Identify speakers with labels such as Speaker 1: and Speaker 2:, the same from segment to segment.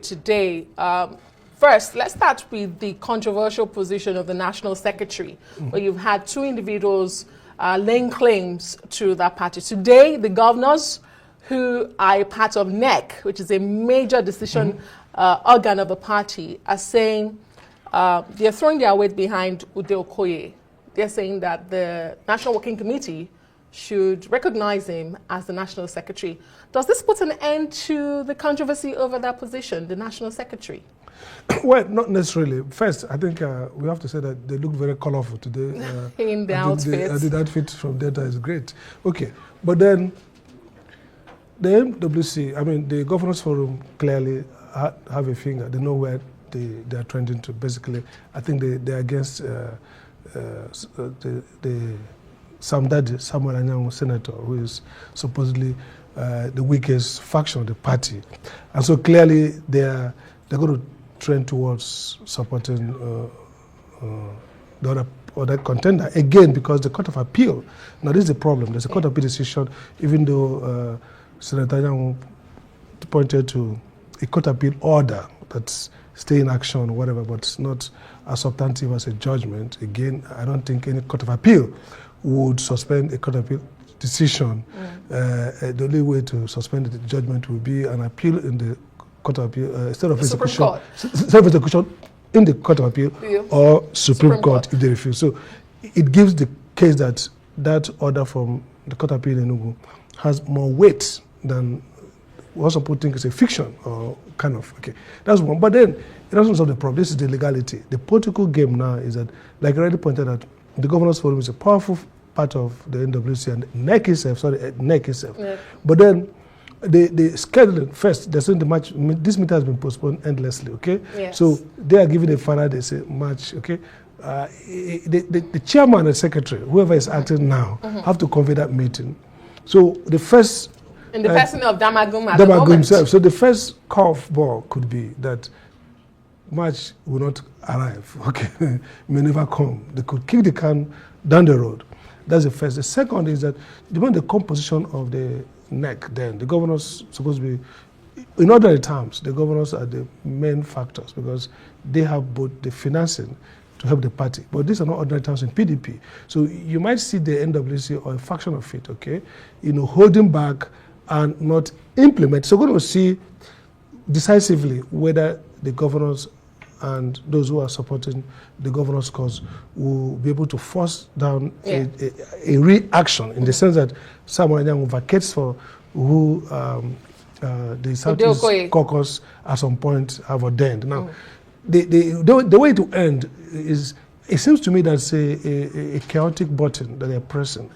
Speaker 1: Today, first, let's start with the controversial position of the National Secretary, where you've had two individuals laying claims to that party. Today, the governors who are a part of NEC, which is a major decision organ of the party, are saying they're throwing their weight behind Ude Okoye. They're saying that the National Working Committee should recognize him as the National Secretary. Does this put an end to the controversy over that position, the National Secretary?
Speaker 2: Well, not necessarily. First, I think we have to say that they look very colorful today.
Speaker 1: In the outfits.
Speaker 2: The outfit from Delta is great. Okay, but then the MWC, I mean, the Governors Forum clearly have a finger. They know where they are trending to. Basically, I think they're against the Samuel Anyang senator, who is supposedly the weakest faction of the party. And so clearly they're going to trend towards supporting the other contender, again, because the Court of Appeal, now this is the problem, there's a Court of Appeal decision, even though Senator Anyang pointed to a Court of Appeal order that's stay in action or whatever, but it's not as substantive as a judgment. Again, I don't think any Court of Appeal would suspend a Court of Appeal decision. The only way to suspend the judgment will be an appeal in the Court of Appeal, instead of execution in the Court of Appeal or Supreme Court if they refuse. So it gives the case that order from the Court of Appeal in Enugu has more weight than what some people think is a fiction or kind of, okay. That's one. But then it doesn't solve the problem. This is the legality. The political game now is that, like I already pointed out, the Governors Forum is a powerful part of the NWC and NEC itself. Yeah. But then the scheduling, first, they're saying the match, this meeting has been postponed endlessly, okay? Yes. So they are giving a final, they say, match, okay? The chairman and secretary, whoever is acting now, have to convene that meeting. So the first...
Speaker 1: In the person of Damagum
Speaker 2: himself. So the first curveball could be that March will not arrive, okay? May never come. They could kick the can down the road. That's the first. The second is that depending on the composition of the NEC, then the governors supposed to be, in ordinary terms, the governors are the main factors because they have both the financing to help the party. But these are not ordinary terms in PDP. So you might see the NWC or a faction of it, okay, holding back and not implement. So we're going to see decisively whether the governors and those who are supporting the governor's cause will be able to force down a reaction in the sense that Samuel Anyang vacates for who the Southeast Caucus at some point have ordained. Now, the way to end is, it seems to me that's a chaotic button that they're pressing.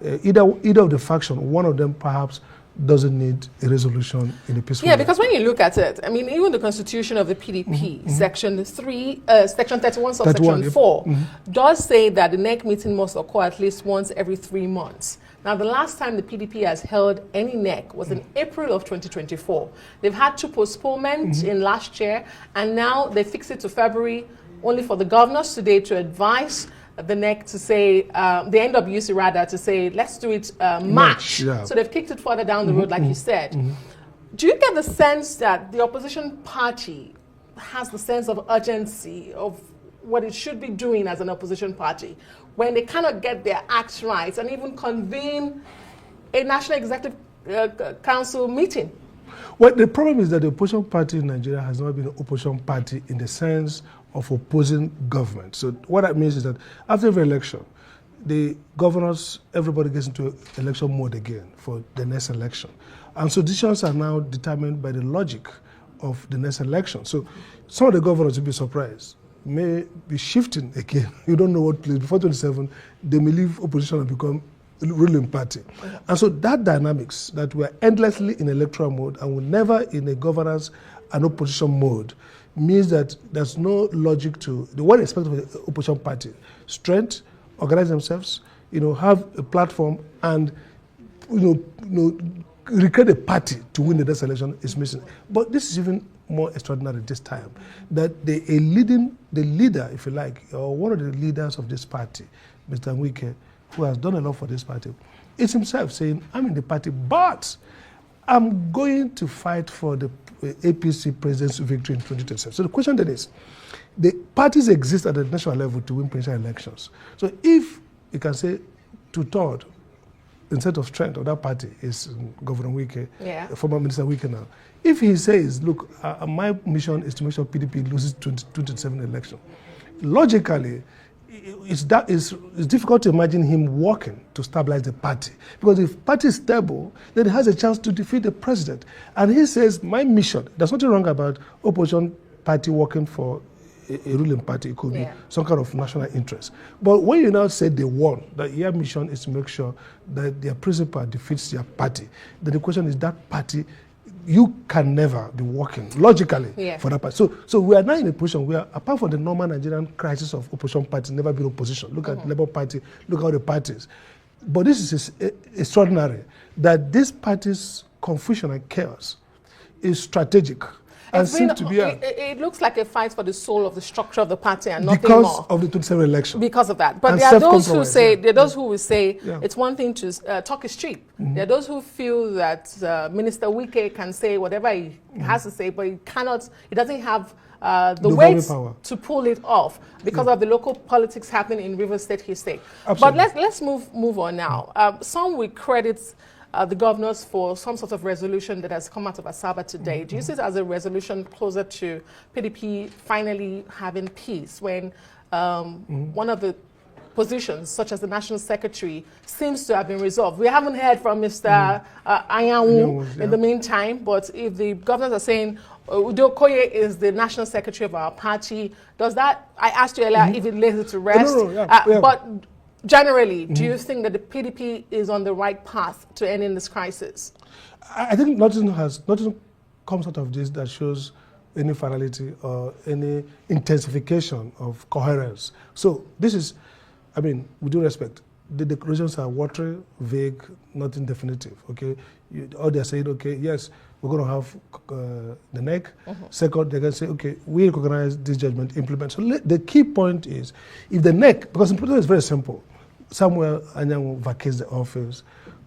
Speaker 2: Either of the faction, one of them perhaps doesn't need a resolution in a peaceful way.
Speaker 1: Because when you look at it, I mean, even the constitution of the PDP, Section 31, Subsection 4, does say that the NEC meeting must occur at least once every 3 months. Now, the last time the PDP has held any NEC was in April of 2024. They've had 2 postponements in last year, and now they fix it to February, only for the governors today to advise the NEC to say, the NWC rather, to say, let's do it March. Yeah. So they've kicked it further down the road, like you said. Do you get the sense that the opposition party has the sense of urgency of what it should be doing as an opposition party when they cannot get their acts right and even convene a National Executive Council meeting?
Speaker 2: Well, the problem is that the opposition party in Nigeria has not been an opposition party in the sense of opposing government. So what that means is that after every election, the governors, everybody gets into election mode again for the next election. And so decisions are now determined by the logic of the next election. So some of the governors will be surprised, may be shifting again. You don't know what place. Before 27, they may leave opposition and become ruling party. And so that dynamics, that we're endlessly in electoral mode and we're never in a governance and opposition mode, means that there's no logic to the one aspect of the opposition party. Strength, organize themselves, have a platform, and recreate a party to win the next election is missing. But this is even more extraordinary this time, that the leader, if you like, or one of the leaders of this party, Mr. Wike, who has done a lot for this party, is himself saying, I'm in the party, but I'm going to fight for the APC president's victory in 2027. So the question then is, the parties exist at the national level to win presidential elections. So if you can say two-thirds instead of strength of that party is Governor Wike, former Minister Wike now. If he says, look, my mission is to make sure PDP loses 2027 election, logically, it's difficult to imagine him working to stabilize the party. Because if party is stable, then he has a chance to defeat the president. And he says, my mission, there's nothing wrong about opposition party working for a ruling party. It could be some kind of national interest. But when you now say they won, that your mission is to make sure that their principal defeats their party, then the question is that party, you can never be working logically for that party. So we are now in a position where, apart from the normal Nigerian crisis of opposition parties never being opposition, look at Labour Party, look at all the parties. But this is extraordinary, that this party's confusion and chaos is strategic. And seems to be
Speaker 1: it looks like a fight for the soul of the structure of the party and nothing
Speaker 2: more.
Speaker 1: Because
Speaker 2: of the 2027 election.
Speaker 1: Because of that. But there are those who say, those who will say it's one thing to talk is cheap. There are those who feel that Minister Wike can say whatever he has to say, but he doesn't have the weight to pull it off because of the local politics happening in Rivers State, his state. Absolutely. But let's move on now. Some will credit the governors for some sort of resolution that has come out of Asaba today. Do you see it as a resolution closer to PDP finally having peace when one of the positions, such as the National Secretary, seems to have been resolved? We haven't heard from Mr. Ayanwu in the meantime, but if the governors are saying Ude Okoye is the National Secretary of our party, does that, I asked you earlier, if it lays it to rest? But generally, do you think that the PDP is on the right path to ending this crisis?
Speaker 2: I think nothing comes out of this that shows any finality or any intensification of coherence. So this is, I mean, with due respect, the declarations are watery, vague, nothing definitive, okay? Or they're saying, okay, yes, we're going to have the NEC. Second, they're going to say, okay, we recognize this judgment, implement. So the key point is, if the NEC, because implementation is very simple, Samuel Anyanwu vacates the office,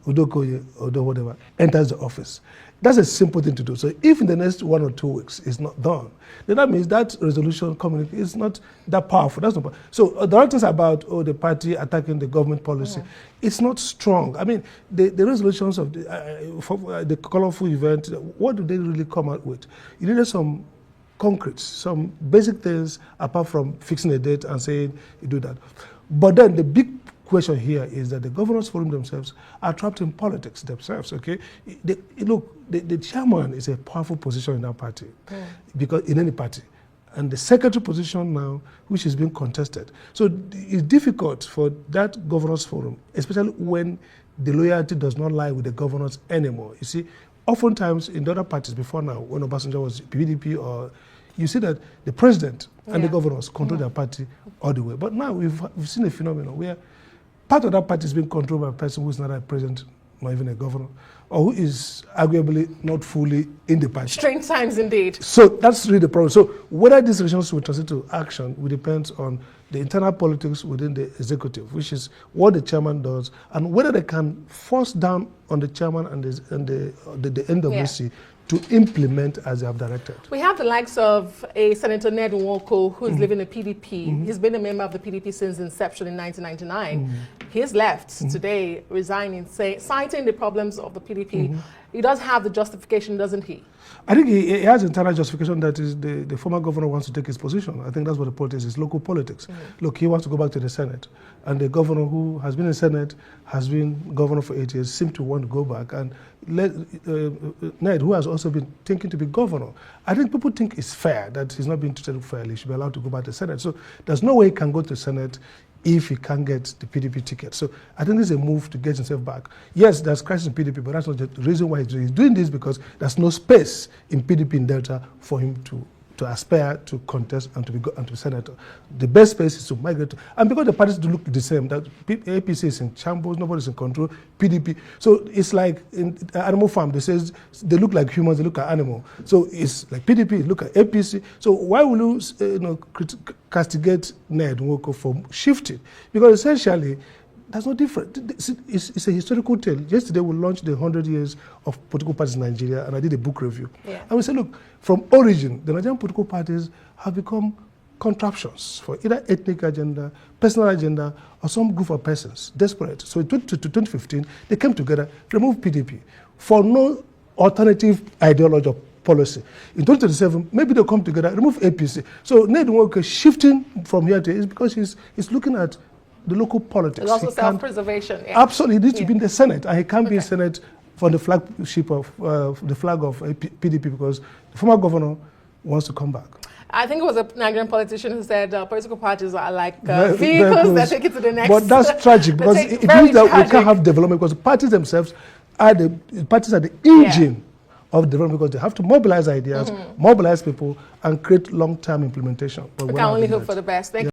Speaker 2: Ude Okoye or whatever enters the office. That's a simple thing to do. So if in the next 1 or 2 weeks it's not done, then that means that resolution communique is not that powerful. That's not powerful. So the other things about the party attacking the government policy, it's not strong. I mean, the resolutions of the colorful event, what do they really come out with? You needed some concrete, some basic things apart from fixing a date and saying you do that. But then the big question here is that the governors forum themselves are trapped in politics themselves, okay? The chairman is a powerful position in that party, because in any party. And the secretary position now, which is being contested. So it's difficult for that governors forum, especially when the loyalty does not lie with the governors anymore. You see, oftentimes in the other parties before now, when Obasanjo was PDP, or you see that the president and the governors control their party all the way. But now we've seen a phenomenon where part of that party is being controlled by a person who is not a president, not even a governor, or who is arguably not fully in the party.
Speaker 1: Strange times indeed.
Speaker 2: So that's really the problem. So whether these relations will translate to action will depend on the internal politics within the executive, which is what the chairman does, and whether they can force down on the chairman and the NWC to implement as they have directed. We
Speaker 1: have the likes of a Senator Ned Nwoko, who is living in PDP. He's been a member of the PDP since inception in 1999. He's left today, resigning, citing the problems of the PDP. He does have the justification, doesn't he?
Speaker 2: I think he has internal justification that is the former governor wants to take his position. I think that's what the politics is, local politics. Look, he wants to go back to the Senate. And the governor who has been in the Senate, has been governor for 8 years, seems to want to go back. And Ned, who has also been thinking to be governor, I think people think it's fair that he's not being treated fairly. He should be allowed to go back to the Senate. So there's no way he can go to the Senate if he can't get the PDP ticket. So I think this is a move to get himself back. Yes, there's crisis in PDP, but that's not the reason why he's doing this, because there's no space in PDP in Delta for him to aspire to contest and to be senator. The best space is to migrate to, and because the parties do look the same, that APC is in shambles, nobody's in control, PDP. So it's like in Animal Farm, they look like humans, they look like animal. So it's like PDP, look at APC. So why will you castigate Ned Nwoko for shifting? Because essentially, That's not different. It's a historical tale. Yesterday we launched the 100 years of political parties in Nigeria, and I did a book review.
Speaker 1: Yeah.
Speaker 2: And we said, look, from origin, the Nigerian political parties have become contraptions for either ethnic agenda, personal agenda, or some group of persons, desperate. So in 2015, they came together, removed PDP for no alternative ideology or policy. In 2027, maybe they'll come together, remove APC. So NaijaNews shifting from here to here is because he's looking at the local politics.
Speaker 1: It's also self-preservation. Yeah.
Speaker 2: Absolutely, he needs to be in the Senate, and he can't be in Senate for the flagship of the flag of PDP because the former governor wants to come back.
Speaker 1: I think it was a Nigerian politician who said political parties are like vehicles that take it to the next.
Speaker 2: But that's tragic because it means that we can't have development because the parties themselves are the engine of development because they have to mobilize ideas, mobilize people, and create long-term implementation. But
Speaker 1: we can only hope for the best. Thank you.